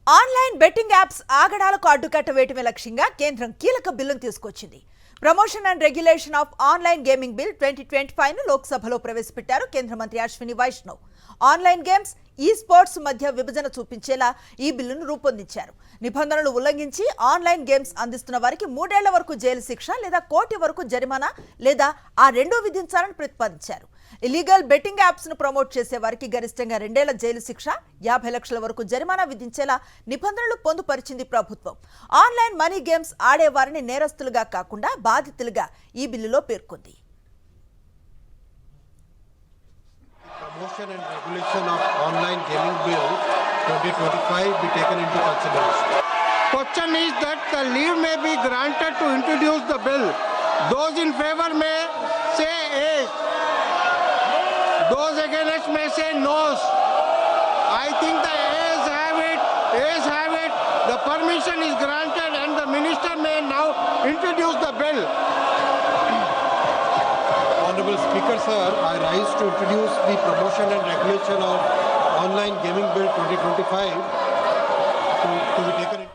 Online betting apps ఆగడాలకు అడ్డుకట్ట వేయటమే లక్ష్యంగా కేంద్రం కీలక బిల్లును తీసుకొచ్చింది. Promotion and regulation of online gaming bill 2025 ను లోక్సభలో ప్రవేశపెట్టారు కేంద్ర మంత్రి అశ్విని వైష్ణవ్. ఆన్లైన్ గేమ్స్, ఈ స్పోర్ట్స్ మధ్య విభజన చూపించేలా ఈ బిల్లును రూపొందించారు. నిబంధనలు ఉల్లంఘించి ఆన్లైన్ గేమ్స్ అందిస్తున్న వారికి 3 ఏళ్ల వరకు జైలు శిక్ష లేదా కోటి వరకు జరిమానా లేదా ఆ రెండూ విధించాలని ప్రతిపాదించారు. ఇల్లీగల్ బెట్టింగ్ యాప్స్ ను ప్రమోట్ చేసే వారికి గరిష్టంగా 2 ఏళ్ల జైలు శిక్ష, 50 లక్షల వరకు జరిమానా విధించేలా నిబంధనలు పొందుపరిచింది ప్రభుత్వం. ఆన్లైన్ మనీ గేమ్స్ ఆడే వారిని నేరస్తులుగా కాకుండా బాధితులుగా ఈ బిల్లులో పేర్కొంది. Promotion and regulation of online gaming bill 2025 be taken into consideration. Question is that the leave may be granted to introduce the bill. Those in favor may say yes. Those against may say no. I think the ayes have it. Ayes have it. The permission is granted and the minister may now introduce the bill. Honorable Speaker, sir, I rise to introduce the promotion and regulation of online gaming bill 2025 to be taken into.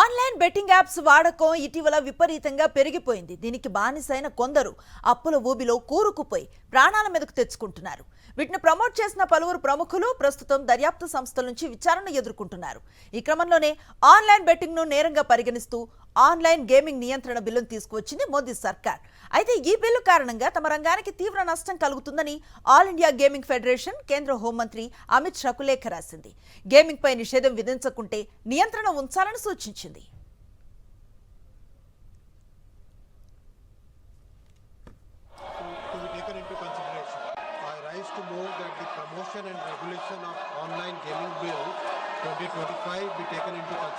Online betting apps వాడకం ఇటీవల విపరీతంగా పెరిగిపోయింది. దీనికి బానిసైన కొందరు అప్పుల ఊబిలో కూరుకుపోయి ప్రాణాల మీదకు తెచ్చుకుంటున్నారు. వీటిని ప్రమోట్ చేసిన పలువురు ప్రముఖులు ప్రస్తుతం దర్యాప్తు సంస్థల నుంచి విచారణ ఎదుర్కొంటున్నారు. ఈ క్రమంలోనే ఆన్లైన్ బెట్టింగ్ ను నేరంగా పరిగణిస్తూ ఆన్లైన్ గేమింగ్ నియంత్రణ బిల్లును తీసుకువచ్చింది మోదీ సర్కార్. అయితే ఈ బిల్లు కారణంగా తమ రంగానికి తీవ్ర నష్టం కలుగుతుందని ఆల్ ఇండియా గేమింగ్ ఫెడరేషన్ కేంద్ర హోంమంత్రి అమిత్ షాకు లేఖ రాసింది. గేమింగ్ పై నిషేధం విధించకుంటే నియంత్రణ ఉంచాలని సూచించింది. To move that the promotion and regulation of online gaming bill 2025 be taken into consideration.